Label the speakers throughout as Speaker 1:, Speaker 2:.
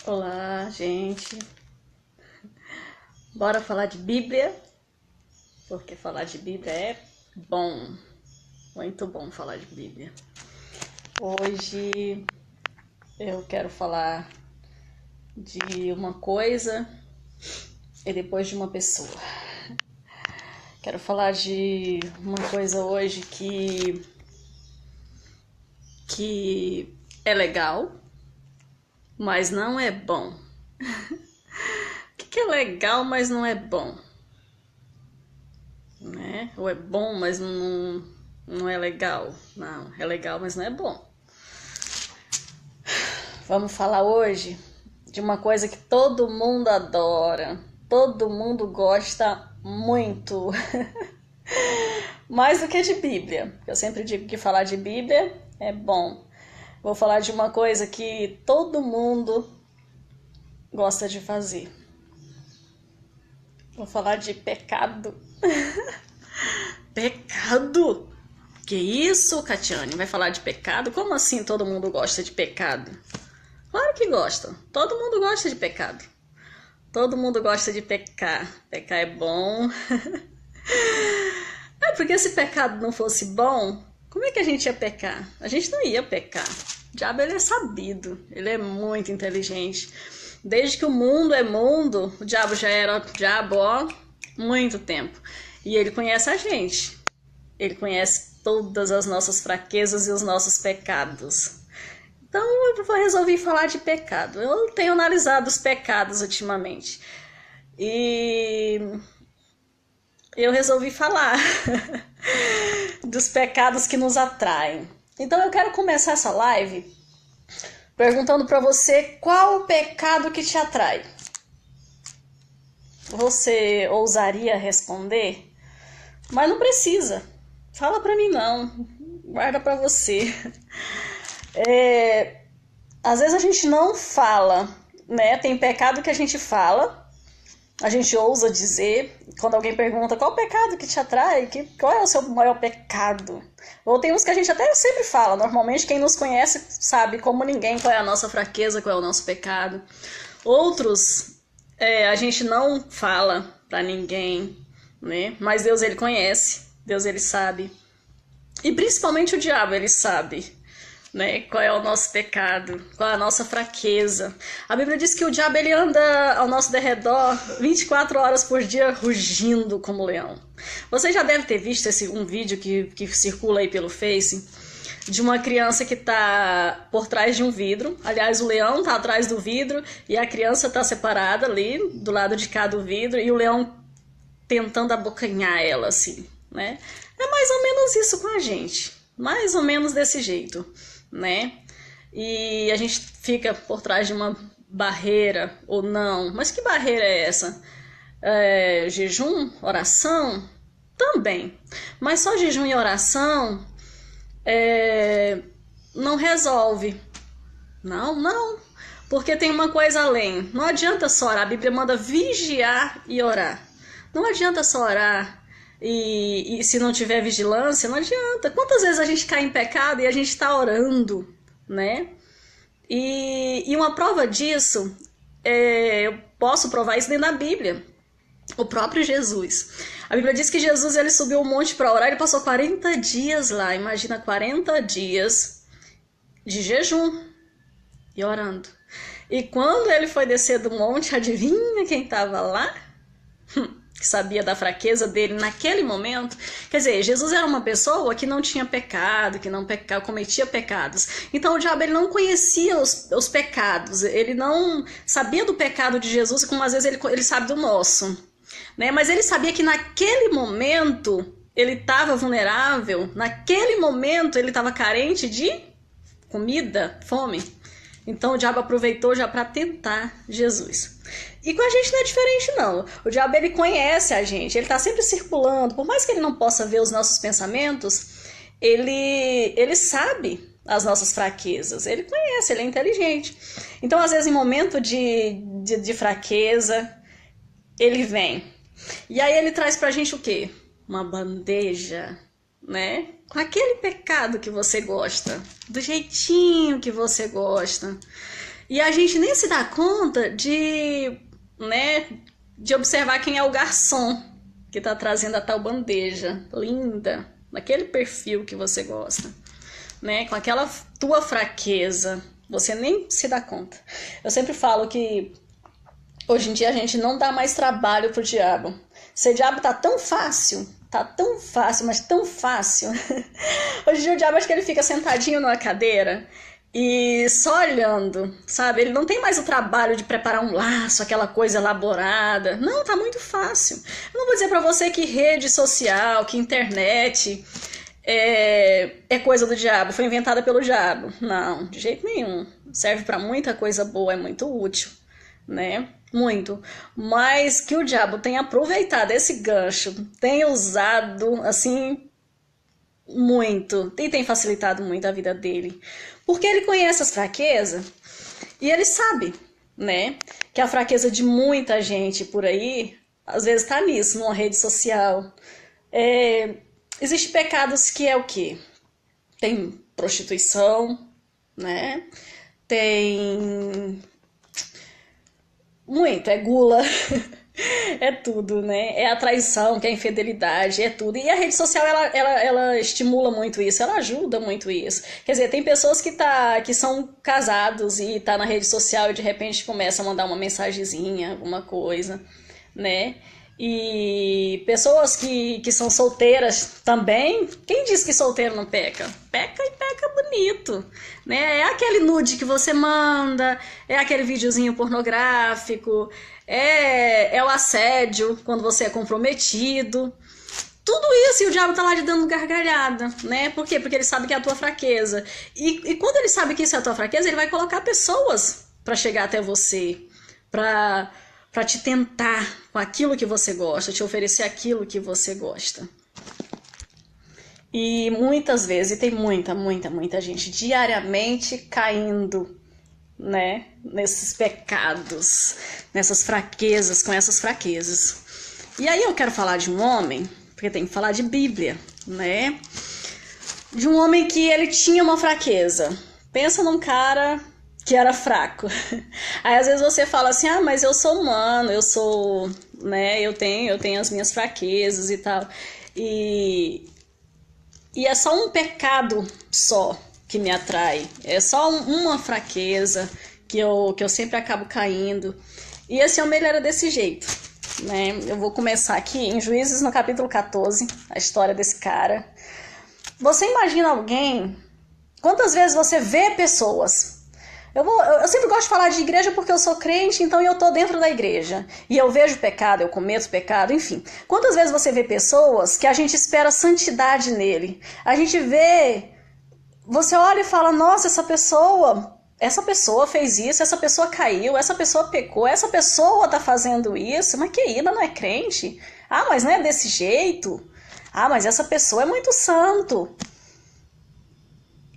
Speaker 1: Olá, gente. Bora falar de Bíblia, porque falar de Bíblia é bom, muito bom falar de Bíblia. Hoje eu quero falar de uma coisa e depois de uma pessoa. Quero falar de uma coisa hoje que é legal, mas não é bom. O que é legal, mas não é bom? Né? Ou é bom, mas não é legal? Não, é legal, mas não é bom. Vamos falar hoje de uma coisa que todo mundo adora, todo mundo gosta muito. Mais do que de Bíblia. Eu sempre digo que falar de Bíblia é bom. Vou falar de uma coisa que todo mundo gosta de fazer. Vou falar de pecado. Pecado? Que isso, Catiane? Vai falar de pecado? Como assim todo mundo gosta de pecado? Claro que gosta. Todo mundo gosta de pecado. Todo mundo gosta de pecar. Pecar é bom. É porque se pecado não fosse bom, como é que a gente ia pecar? A gente não ia pecar. O diabo, ele é sabido. Ele é muito inteligente. Desde que o mundo é mundo, o diabo já era diabo, ó, muito tempo. E ele conhece a gente. Ele conhece todas as nossas fraquezas e os nossos pecados. Então eu resolvi falar de pecado. Eu tenho analisado os pecados ultimamente. E eu resolvi falar dos pecados que nos atraem. Então eu quero começar essa live perguntando para você qual o pecado que te atrai. Você ousaria responder? Mas não precisa. Fala para mim não. Guarda para você. Às vezes a gente não fala, né? Tem pecado que a gente fala, a gente ousa dizer. Quando alguém pergunta qual o pecado que te atrai, qual é o seu maior pecado? Ou tem uns que a gente até sempre fala. Normalmente quem nos conhece sabe como ninguém qual é a nossa fraqueza, qual é o nosso pecado. Outros a gente não fala pra ninguém, né? Mas Deus, ele conhece, Deus, ele sabe. E principalmente o diabo, ele sabe, né? Qual é o nosso pecado, qual é a nossa fraqueza. A Bíblia diz que o diabo, ele anda ao nosso derredor 24 horas por dia rugindo como leão. Você já deve ter visto um vídeo que circula aí pelo Face de uma criança que tá por trás de um vidro. Aliás, o leão tá atrás do vidro e a criança tá separada ali do lado de cá do vidro e o leão tentando abocanhar ela, assim, né? É mais ou menos isso com a gente, mais ou menos desse jeito, né? E a gente fica por trás de uma barreira ou não. Mas que barreira é essa? Jejum? Oração? Também. Mas só jejum e oração não resolve. Não. Porque tem uma coisa além. Não adianta só orar. A Bíblia manda vigiar e orar. Não adianta só orar e se não tiver vigilância, não adianta. Quantas vezes a gente cai em pecado e a gente está orando, né? E uma prova disso, eu posso provar isso dentro da Bíblia. O próprio Jesus. A Bíblia diz que Jesus, ele subiu um monte para orar, ele passou 40 dias lá. Imagina 40 dias de jejum e orando. E quando ele foi descer do monte, adivinha quem estava lá? Que sabia da fraqueza dele naquele momento. Quer dizer, Jesus era uma pessoa que não tinha pecado, que não cometia pecados. Então o diabo, ele não conhecia os pecados, ele não sabia do pecado de Jesus, como às vezes ele sabe do nosso, né? Mas ele sabia que naquele momento ele estava vulnerável, naquele momento ele estava carente de comida, fome. Então o diabo aproveitou já para tentar Jesus. E com a gente não é diferente, não. O diabo, ele conhece a gente, ele está sempre circulando. Por mais que ele não possa ver os nossos pensamentos, ele sabe as nossas fraquezas. Ele conhece, ele é inteligente. Então, às vezes, em momento de fraqueza, ele vem. E aí ele traz pra gente o quê? Uma bandeja, né? Com aquele pecado que você gosta, do jeitinho que você gosta. E a gente nem se dá conta né, de observar quem é o garçom que tá trazendo a tal bandeja linda, naquele perfil que você gosta, né, com aquela tua fraqueza, você nem se dá conta. Eu sempre falo que hoje em dia a gente não dá mais trabalho pro diabo. Se o diabo tá tão fácil, mas tão fácil. Hoje em dia o diabo, acho que ele fica sentadinho numa cadeira e só olhando, sabe? Ele não tem mais o trabalho de preparar um laço, aquela coisa elaborada. Não, tá muito fácil. Eu não vou dizer pra você que rede social, que internet é coisa do diabo, foi inventada pelo diabo. Não, de jeito nenhum. Serve pra muita coisa boa, é muito útil, né? Muito. Mas que o diabo tenha aproveitado esse gancho, tenha usado, assim, muito, e tem facilitado muito a vida dele. Porque ele conhece as fraquezas e ele sabe, né, que a fraqueza de muita gente por aí, às vezes tá nisso, numa rede social. Existem pecados que é o quê? Tem prostituição, né? Tem muito, é gula, é tudo, né? É a traição, que é a infidelidade, é tudo. E a rede social, ela estimula muito isso, ela ajuda muito isso. Quer dizer, tem pessoas que são casados e tá na rede social e de repente começa a mandar uma mensagenzinha, alguma coisa, né? E pessoas que são solteiras também, quem diz que solteiro não peca? Peca e peca bonito, né? É aquele nude que você manda, é aquele videozinho pornográfico, é o assédio quando você é comprometido. Tudo isso, e o diabo tá lá te dando gargalhada, né? Por quê? Porque ele sabe que é a tua fraqueza. E quando ele sabe que isso é a tua fraqueza, ele vai colocar pessoas pra chegar até você, pra te tentar com aquilo que você gosta, te oferecer aquilo que você gosta. E muitas vezes, e tem muita gente diariamente caindo, né, nesses pecados, nessas fraquezas, com essas fraquezas. E aí eu quero falar de um homem, porque tem que falar de Bíblia, né? De um homem que ele tinha uma fraqueza. Pensa num cara que era fraco. Aí às vezes você fala assim, ah, mas eu sou humano, eu sou, né, eu tenho as minhas fraquezas e tal. E é só um pecado só que me atrai. É só uma fraqueza que eu sempre acabo caindo. E esse homem, ele era desse jeito, né? Eu vou começar aqui em Juízes, no capítulo 14, a história desse cara. Você imagina alguém... Quantas vezes você vê pessoas... Eu sempre gosto de falar de igreja porque eu sou crente, então eu tô dentro da igreja. E eu vejo pecado, eu cometo pecado, enfim. Quantas vezes você vê pessoas que a gente espera santidade nele? A gente vê... Você olha e fala, nossa, essa pessoa fez isso, essa pessoa caiu, essa pessoa pecou, essa pessoa tá fazendo isso, mas que ainda não é crente? Ah, mas não é desse jeito? Ah, mas essa pessoa é muito santo.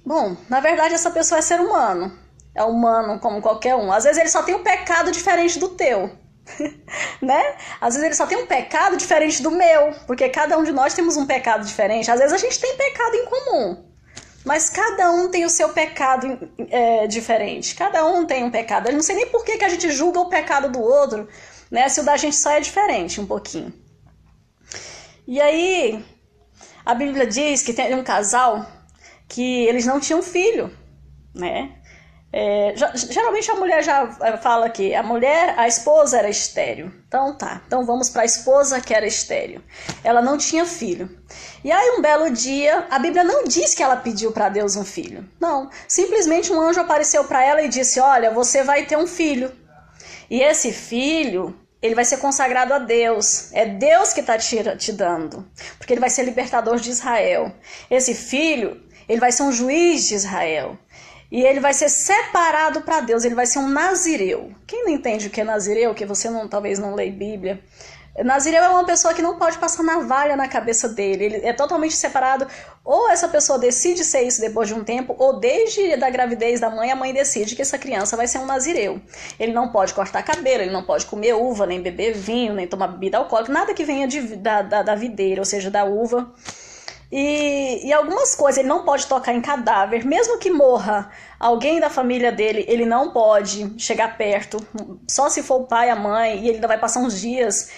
Speaker 1: Bom, na verdade essa pessoa é ser humano. É humano como qualquer um. Às vezes ele só tem um pecado diferente do teu, né? Às vezes ele só tem um pecado diferente do meu, porque cada um de nós temos um pecado diferente. Às vezes a gente tem pecado em comum, mas cada um tem o seu pecado diferente. Cada um tem um pecado. Eu não sei nem por que a gente julga o pecado do outro, né? Se o da gente só é diferente um pouquinho. E aí, a Bíblia diz que tem um casal que eles não tinham filho, né? Geralmente a mulher já fala que a esposa era estéril. Então tá, então vamos para a esposa que era estéril. Ela não tinha filho. E aí um belo dia, a Bíblia não diz que ela pediu para Deus um filho. Não, simplesmente um anjo apareceu para ela e disse, olha, você vai ter um filho. E esse filho, ele vai ser consagrado a Deus. É Deus que está te dando. Porque ele vai ser libertador de Israel. Esse filho, ele vai ser um juiz de Israel. E ele vai ser separado para Deus, ele vai ser um nazireu. Quem não entende o que é nazireu, que você talvez não lê Bíblia, nazireu é uma pessoa que não pode passar navalha na cabeça dele, ele é totalmente separado, ou essa pessoa decide ser isso depois de um tempo, ou desde a gravidez da mãe, a mãe decide que essa criança vai ser um nazireu. Ele não pode cortar cabelo, ele não pode comer uva, nem beber vinho, nem tomar bebida alcoólica, nada que venha da videira, ou seja, da uva. E algumas coisas, ele não pode tocar em cadáver, mesmo que morra alguém da família dele, ele não pode chegar perto, só se for o pai, a mãe, e ele ainda vai passar uns dias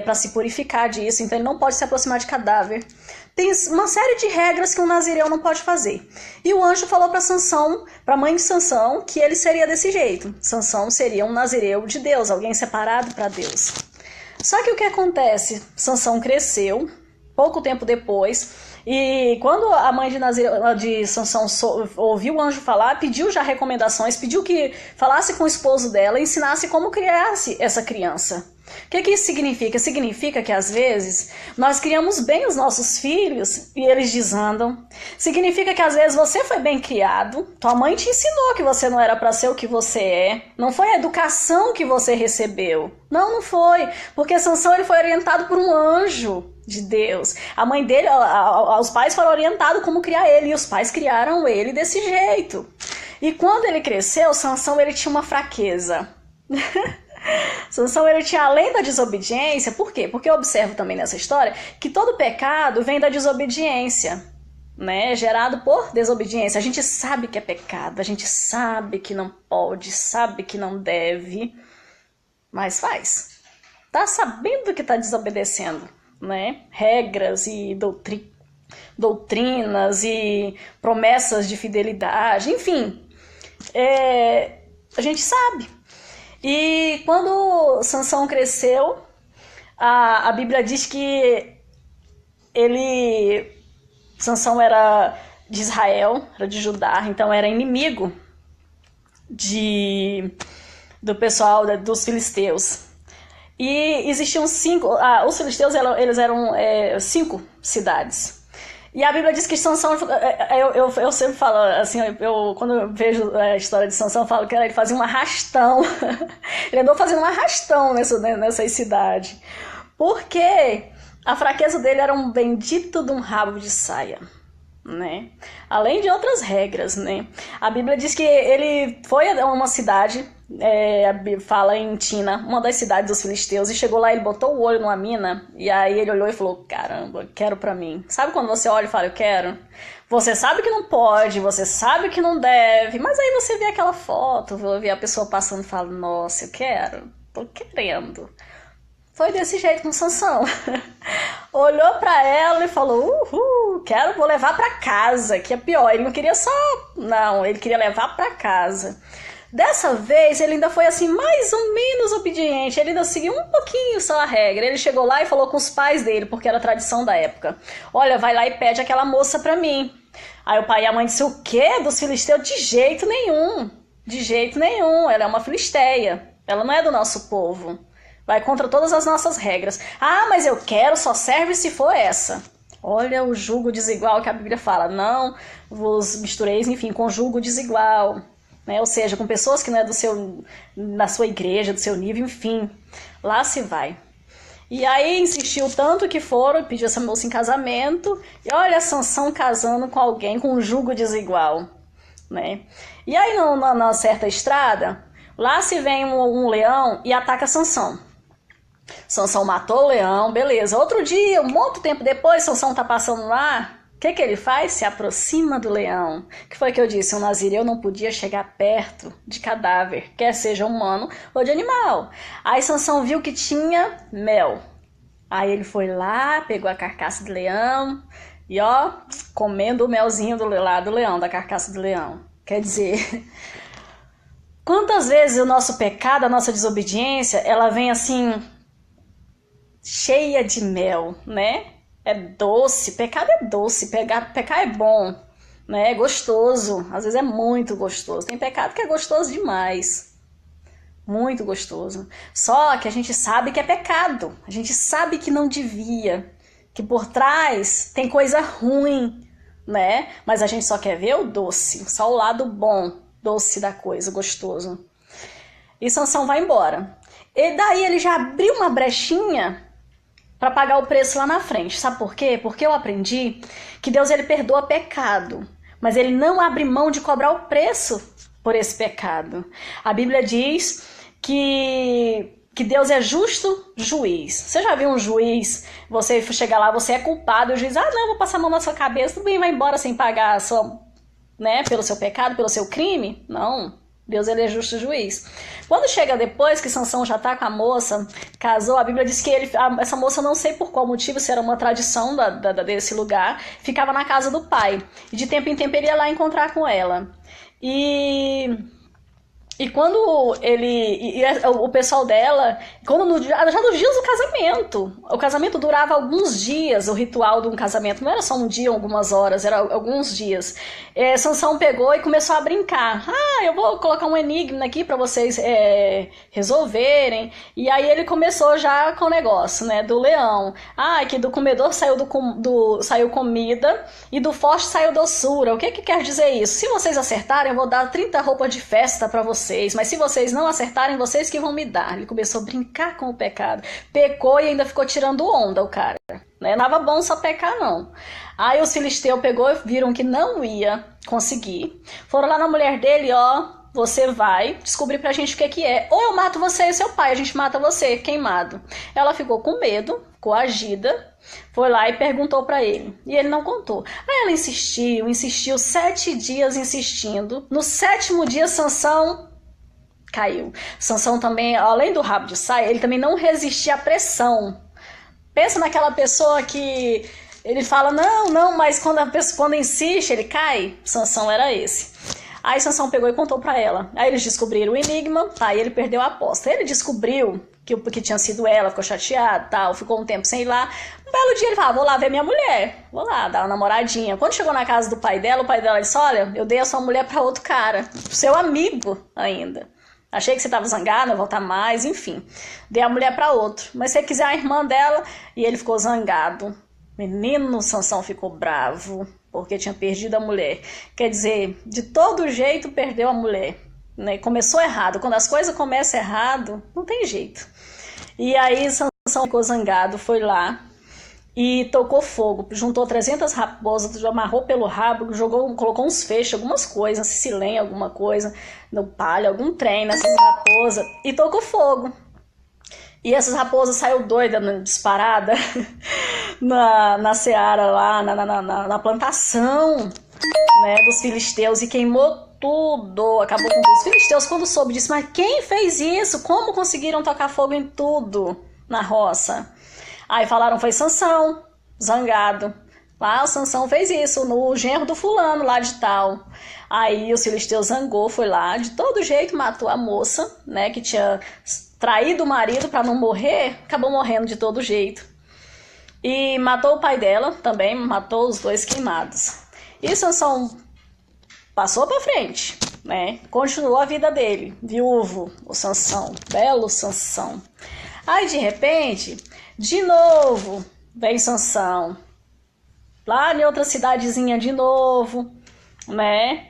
Speaker 1: para se purificar disso, então ele não pode se aproximar de cadáver. Tem uma série de regras que um nazireu não pode fazer. E o anjo falou para Sansão, para a mãe de Sansão, que ele seria desse jeito. Sansão seria um nazireu de Deus, alguém separado para Deus. Só que o que acontece? Sansão cresceu, pouco tempo depois, e quando a mãe de Sansão ouviu o anjo falar, pediu já recomendações, pediu que falasse com o esposo dela e ensinasse como criasse essa criança. O que isso significa? Significa que às vezes nós criamos bem os nossos filhos e eles desandam. Significa que às vezes você foi bem criado, tua mãe te ensinou que você não era para ser o que você é, não foi a educação que você recebeu. Não foi, porque Sansão ele foi orientado por um anjo de Deus. A mãe dele, os pais foram orientados como criar ele, e os pais criaram ele desse jeito. E quando ele cresceu, Sansão ele tinha uma fraqueza. Sansão ele tinha, além da desobediência, por quê? Porque eu observo também nessa história que todo pecado vem da desobediência, né? Gerado por desobediência. A gente sabe que é pecado, a gente sabe que não pode, sabe que não deve, mas faz. Tá sabendo que tá desobedecendo, né? Regras e doutrinas e promessas de fidelidade, enfim, a gente sabe. E quando Sansão cresceu, a Bíblia diz que Sansão era de Israel, era de Judá, então era inimigo do pessoal dos filisteus. E existiam os filisteus eles eram 5 cidades. E a Bíblia diz que Sansão, eu sempre falo assim, quando eu vejo a história de Sansão, eu falo que ele fazia um arrastão. Ele andou fazendo um arrastão nessas cidades. Porque a fraqueza dele era um bendito de um rabo de saia, né? Além de outras regras, né? A Bíblia diz que ele foi a uma cidade, fala em Tina, uma das cidades dos filisteus, e chegou lá, ele botou o olho numa mina, e aí ele olhou e falou, caramba, quero pra mim. Sabe quando você olha e fala, eu quero? Você sabe que não pode, você sabe que não deve, mas aí você vê aquela foto, vê a pessoa passando e fala, nossa, eu quero, tô querendo. Foi desse jeito com Sansão. Olhou pra ela e falou, vou levar pra casa, que é pior. Ele não queria não, ele queria levar pra casa. Dessa vez, ele ainda foi assim, mais ou menos obediente. Ele ainda seguiu um pouquinho só a regra. Ele chegou lá e falou com os pais dele, porque era a tradição da época. Olha, vai lá e pede aquela moça pra mim. Aí o pai e a mãe disseram, o quê? Dos filisteus? De jeito nenhum. De jeito nenhum. Ela é uma filisteia. Ela não é do nosso povo. Vai contra todas as nossas regras. Ah, mas eu quero, só serve se for essa. Olha o jugo desigual que a Bíblia fala. Não vos mistureis, enfim, com jugo desigual. Né? Ou seja, com pessoas que não é da sua igreja, do seu nível, enfim. Lá se vai. E aí insistiu tanto que foram, pediu essa moça em casamento. E olha Sansão casando com alguém com um jugo desigual. Né? E aí, na certa estrada, lá se vem um leão e ataca Sansão. Sansão matou o leão, beleza. Outro dia, muito tempo depois, Sansão tá passando lá. O que ele faz? Se aproxima do leão. Que foi que eu disse? Um nazireu não podia chegar perto de cadáver, quer seja humano ou de animal. Aí Sansão viu que tinha mel. Aí ele foi lá, pegou a carcaça do leão e comendo o melzinho do leão, da carcaça do leão. Quer dizer, quantas vezes o nosso pecado, a nossa desobediência, ela vem assim, cheia de mel, né? É doce, pecado é doce, pecar é bom, né? É gostoso, às vezes é muito gostoso. Tem pecado que é gostoso demais, muito gostoso. Só que a gente sabe que é pecado, a gente sabe que não devia, que por trás tem coisa ruim, né? Mas a gente só quer ver o doce, só o lado bom, doce da coisa, gostoso. E Sansão vai embora. E daí ele já abriu uma brechinha para pagar o preço lá na frente. Sabe por quê? Porque eu aprendi que Deus ele perdoa pecado, mas ele não abre mão de cobrar o preço por esse pecado. A Bíblia diz que que Deus é justo juiz. Você já viu um juiz, você chega lá, você é culpado, e o juiz, não, vou passar a mão na sua cabeça, tudo bem, vai embora sem pagar a sua, né, pelo seu pecado, pelo seu crime? Não. Deus, ele é justo juiz. Quando chega depois que Sansão já tá com a moça, casou, a Bíblia diz que essa moça, não sei por qual motivo, se era uma tradição desse lugar, ficava na casa do pai. E de tempo em tempo ele ia lá encontrar com ela. E quando o pessoal dela, já nos dias do casamento, o casamento durava alguns dias, o ritual de um casamento, não era só um dia, algumas horas, era alguns dias. Sansão pegou e começou a brincar. Eu vou colocar um enigma aqui para vocês resolverem. E aí ele começou já com o negócio, né, do leão. Que do comedor saiu comida e do forte saiu doçura. O que quer dizer isso? Se vocês acertarem, eu vou dar 30 roupas de festa para vocês. Mas se vocês não acertarem, vocês que vão me dar. Ele começou a brincar com o pecado. Pecou e ainda ficou tirando onda, o cara. Não tava bom só pecar, não. Aí os filisteus pegou e viram que não ia conseguir. Foram lá na mulher dele, você vai descobrir pra gente o que é. Ou eu mato você e seu pai, a gente mata você, queimado. Ela ficou com medo, coagida, foi lá e perguntou pra ele. E ele não contou. Aí ela insistiu 7 dias insistindo. No 7º dia, Sansão caiu. Sansão também, além do rabo de saia, ele também não resistia à pressão. Pensa naquela pessoa que ele fala, não, mas quando insiste, ele cai. Sansão era esse. Aí Sansão pegou e contou pra ela. Aí eles descobriram o enigma, aí ele perdeu a aposta. Ele descobriu que tinha sido ela, ficou chateado, tal, ficou um tempo sem ir lá. Um belo dia ele falou, vou lá ver minha mulher, vou lá dar uma namoradinha. Quando chegou na casa do pai dela, o pai dela disse, olha, eu dei a sua mulher pra outro cara, seu amigo ainda. Achei que você tava zangado, não voltar mais, enfim. Dei a mulher pra outro. Mas se você quiser a irmã dela, e ele ficou zangado. Menino, Sansão ficou bravo, porque tinha perdido a mulher. Quer dizer, de todo jeito perdeu a mulher. Né? Começou errado. Quando as coisas começam errado, não tem jeito. E aí Sansão ficou zangado, foi lá e tocou fogo. Juntou 300 raposas, amarrou pelo rabo, colocou uns feixes, algumas coisas, sicilém, alguma coisa, no palha, algum trem nessas raposas, e tocou fogo. E essas raposas saiu doida, disparada, na seara lá, na plantação, né, dos filisteus, e queimou tudo, acabou com tudo. Os filisteus, quando soube disso, mas quem fez isso? Como conseguiram tocar fogo em tudo na roça? Aí falaram, foi Sansão, zangado. O Sansão fez isso, no genro do fulano lá de tal. Aí o filisteu zangou, foi lá, de todo jeito matou a moça, né, que tinha traído o marido para não morrer, acabou morrendo de todo jeito. E matou o pai dela também, matou os dois queimados. E Sansão passou para frente, né? Continuou a vida dele, viúvo, o Sansão, belo Sansão. Aí de repente, de novo, vem Sansão, lá em outra cidadezinha de novo, né?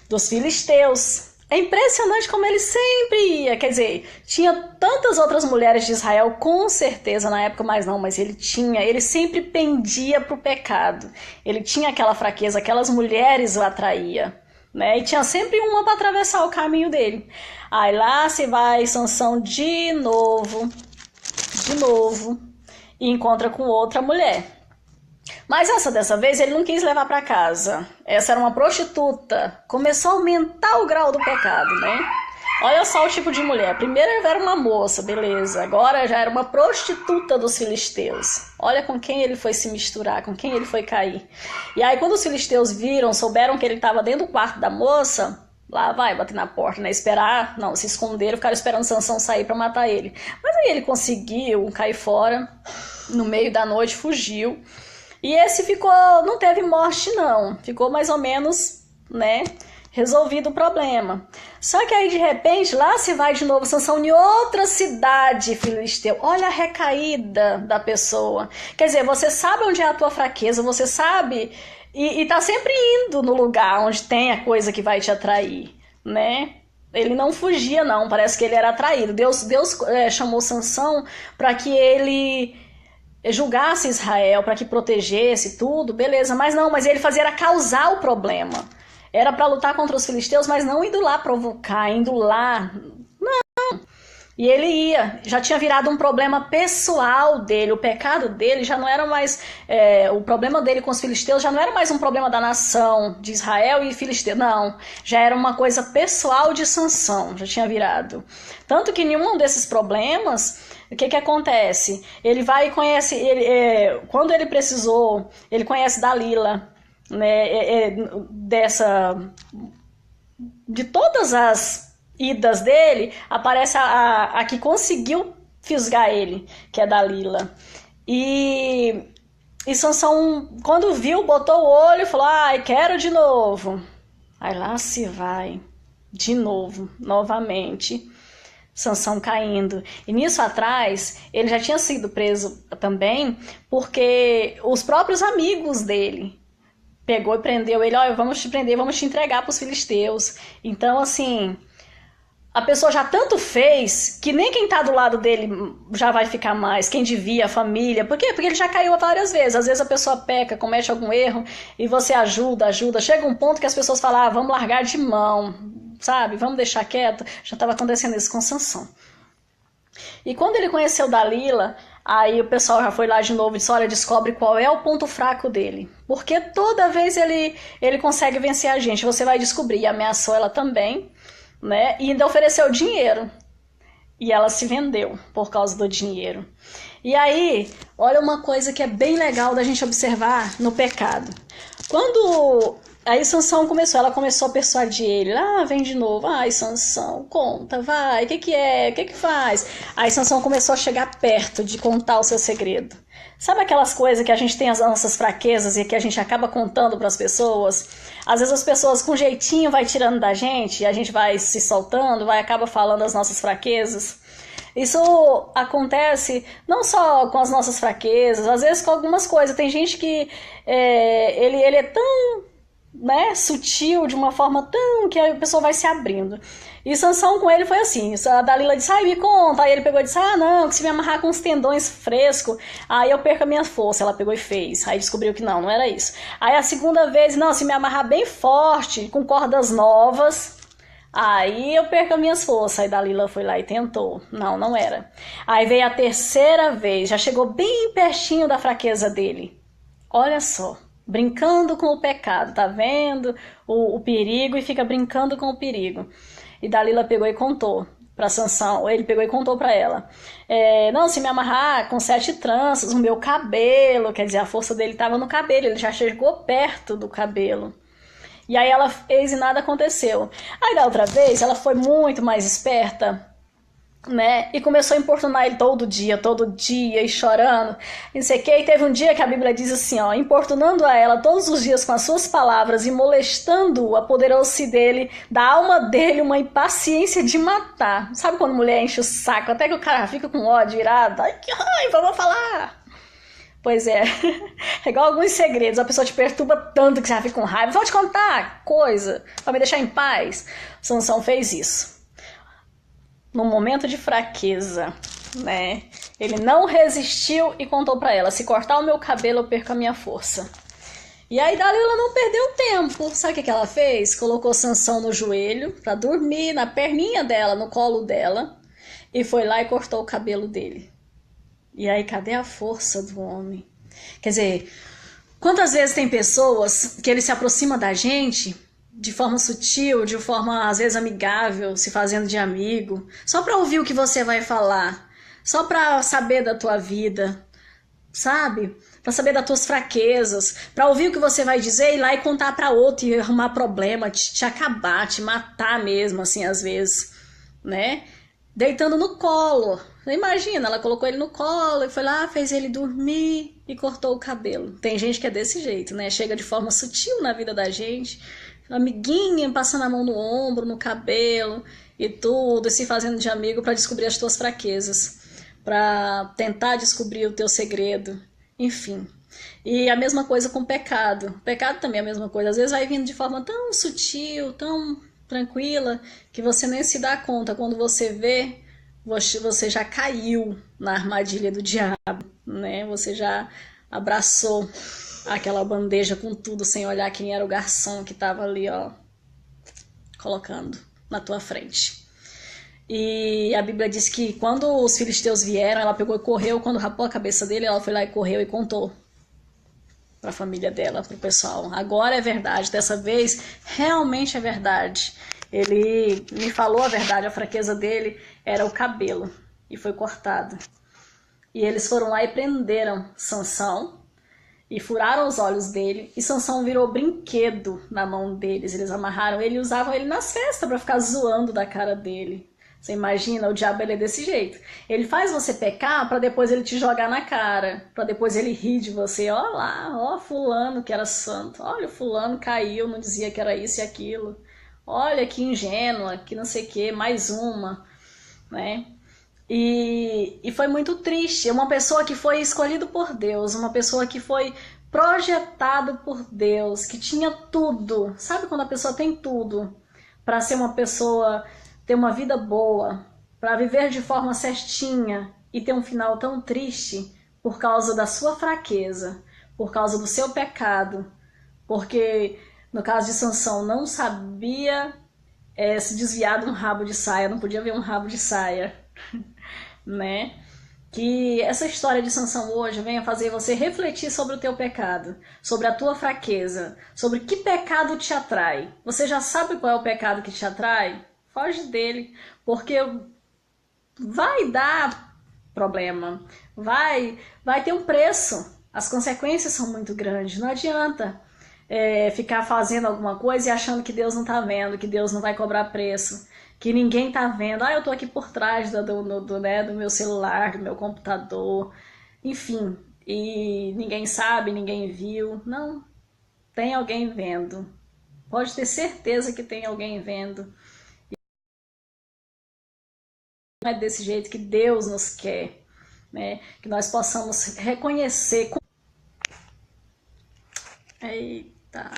Speaker 1: Dos filisteus. É impressionante como ele sempre ia, quer dizer, tinha tantas outras mulheres de Israel, com certeza na época, mas ele sempre pendia pro pecado, ele tinha aquela fraqueza, aquelas mulheres o atraía, né, e tinha sempre uma para atravessar o caminho dele. Aí lá se vai Sansão de novo, e encontra com outra mulher. Mas dessa vez ele não quis levar para casa. Essa era uma prostituta. Começou a aumentar o grau do pecado, né? Olha só o tipo de mulher. Primeiro era uma moça, beleza. Agora já era uma prostituta dos filisteus. Olha com quem ele foi se misturar, com quem ele foi cair. E aí quando os filisteus souberam que ele estava dentro do quarto da moça, lá vai bater na porta, né? Se esconderam, ficaram esperando Sansão sair para matar ele. Mas aí ele conseguiu cair fora, no meio da noite, fugiu. E esse não teve morte não, ficou mais ou menos, né, resolvido o problema. Só que aí de repente, lá se vai de novo Sansão em outra cidade filisteu. Olha a recaída da pessoa. Quer dizer, você sabe onde é a tua fraqueza, você sabe, e tá sempre indo no lugar onde tem a coisa que vai te atrair, né? Ele não fugia não, parece que ele era atraído. Deus chamou Sansão para que ele julgasse Israel, para que protegesse tudo, beleza, mas ele fazia era causar o problema. Era para lutar contra os filisteus, mas não indo lá provocar, indo lá. Não. E ele ia, já tinha virado um problema pessoal dele, o pecado dele já não era mais, o problema dele com os filisteus já não era mais um problema da nação, de Israel e filisteu, não, já era uma coisa pessoal de Sansão, já tinha virado. Tanto que nenhum desses problemas, o que acontece? Ele vai e conhece, quando ele precisou, ele conhece Dalila, né, de todas as idas dele, aparece a que conseguiu fisgar ele, que é Dalila. E Sansão, quando viu, botou o olho e falou, ai, quero de novo. Aí lá se vai, de novo, novamente, Sansão caindo. E nisso atrás, ele já tinha sido preso também, porque os próprios amigos dele pegou e prendeu ele, olha, vamos te prender, vamos te entregar para os filisteus. Então, assim, a pessoa já tanto fez que nem quem tá do lado dele já vai ficar mais, quem devia, a família. Por quê? Porque ele já caiu várias vezes. Às vezes a pessoa peca, comete algum erro e você ajuda. Chega um ponto que as pessoas falam, vamos largar de mão, sabe? Vamos deixar quieto. Já estava acontecendo isso com Sansão. E quando ele conheceu Dalila, aí o pessoal já foi lá de novo e disse, olha, descobre qual é o ponto fraco dele. Porque toda vez ele consegue vencer a gente. Você vai descobrir. E ameaçou ela também. Né? E ainda ofereceu dinheiro. E ela se vendeu por causa do dinheiro. E aí, olha uma coisa que é bem legal da gente observar no pecado. Quando aí Sansão ela começou a persuadir ele. Vem de novo. Ai, Sansão, conta, vai. O que é? O que faz? Aí Sansão começou a chegar perto de contar o seu segredo. Sabe aquelas coisas que a gente tem as nossas fraquezas e que a gente acaba contando para as pessoas? Às vezes as pessoas com jeitinho vai tirando da gente e a gente vai se soltando, acaba falando as nossas fraquezas. Isso acontece não só com as nossas fraquezas, às vezes com algumas coisas. Tem gente que ele é tão, né, sutil, de uma forma tão que a pessoa vai se abrindo. E Sansão com ele foi assim, a Dalila disse, me conta, aí ele pegou e disse, não, que se me amarrar com os tendões frescos, aí eu perco a minha força. Ela pegou e fez, aí descobriu que não era isso. Aí a segunda vez, não, se me amarrar bem forte, com cordas novas, aí eu perco as minhas forças. Aí Dalila foi lá e tentou, não era. Aí veio a terceira vez, já chegou bem pertinho da fraqueza dele, olha só. Brincando com o pecado, tá vendo o perigo e fica brincando com o perigo. E Dalila pegou e contou para Sansão, ele pegou e contou para ela. Não, se me amarrar com 7 tranças, o meu cabelo, quer dizer, a força dele estava no cabelo, ele já chegou perto do cabelo. E aí ela fez e nada aconteceu. Aí da outra vez, ela foi muito mais esperta, né? E começou a importunar ele todo dia, e chorando, não sei o que. E teve um dia que a Bíblia diz assim, importunando a ela todos os dias com as suas palavras e molestando-o, apoderou-se dele, da alma dele, uma impaciência de matar. Sabe quando a mulher enche o saco, até que o cara fica com ódio virado? Ai, que raiva, vou falar. Pois é igual alguns segredos, a pessoa te perturba tanto que você já fica com raiva. Vou te contar coisa, pra me deixar em paz. Sansão fez isso. Num momento de fraqueza, né? Ele não resistiu e contou para ela, se cortar o meu cabelo eu perco a minha força. E aí Dalila não perdeu tempo. Sabe o que ela fez? Colocou Sansão no joelho para dormir na perninha dela, no colo dela, e foi lá e cortou o cabelo dele. E aí cadê a força do homem? Quer dizer, quantas vezes tem pessoas que ele se aproxima da gente de forma sutil, de forma às vezes amigável, se fazendo de amigo, só para ouvir o que você vai falar, só para saber da tua vida, sabe? Para saber das tuas fraquezas, para ouvir o que você vai dizer e ir lá e contar para outro e arrumar problema, te acabar, te matar mesmo, assim, às vezes, né? Deitando no colo. Imagina, ela colocou ele no colo e foi lá, fez ele dormir e cortou o cabelo. Tem gente que é desse jeito, né? Chega de forma sutil na vida da gente, amiguinha passando a mão no ombro, no cabelo e tudo, e se fazendo de amigo para descobrir as tuas fraquezas, para tentar descobrir o teu segredo, enfim. E a mesma coisa com o pecado. O pecado também é a mesma coisa. Às vezes vai vindo de forma tão sutil, tão tranquila, que você nem se dá conta. Quando você vê, você já caiu na armadilha do diabo, né? Você já abraçou aquela bandeja com tudo, sem olhar quem era o garçom que estava ali, colocando na tua frente. E a Bíblia diz que quando os filisteus vieram, ela pegou e correu. Quando rapou a cabeça dele, ela foi lá e correu e contou para a família dela, para o pessoal. Agora é verdade, dessa vez realmente é verdade. Ele me falou a verdade, a fraqueza dele era o cabelo e foi cortado. E eles foram lá e prenderam Sansão e furaram os olhos dele, e Sansão virou brinquedo na mão deles. Eles amarraram ele e usavam ele nas festas para ficar zoando da cara dele. Você imagina, o diabo ele é desse jeito. Ele faz você pecar para depois ele te jogar na cara, para depois ele rir de você. Ó lá, ó fulano que era santo. Olha, o fulano caiu, não dizia que era isso e aquilo. Olha que ingênua, que não sei o que, mais uma, né? E foi muito triste. Uma pessoa que foi escolhida por Deus, uma pessoa que foi projetado por Deus, que tinha tudo. Sabe quando a pessoa tem tudo para ser uma pessoa, ter uma vida boa, para viver de forma certinha e ter um final tão triste por causa da sua fraqueza, por causa do seu pecado, porque no caso de Sansão não sabia se desviar de um rabo de saia, não podia ver um rabo de saia, né? Que essa história de Sansão hoje venha fazer você refletir sobre o teu pecado, sobre a tua fraqueza, sobre que pecado te atrai. Você já sabe qual é o pecado que te atrai? Foge dele, porque vai dar problema, vai ter um preço, as consequências são muito grandes, não adianta ficar fazendo alguma coisa e achando que Deus não está vendo, que Deus não vai cobrar preço, que ninguém está vendo. Ah, eu estou aqui por trás do meu celular, do meu computador, enfim, e ninguém sabe, ninguém viu. Não, tem alguém vendo, pode ter certeza que tem alguém vendo. Não é desse jeito que Deus nos quer, né? Que nós possamos reconhecer. Eita.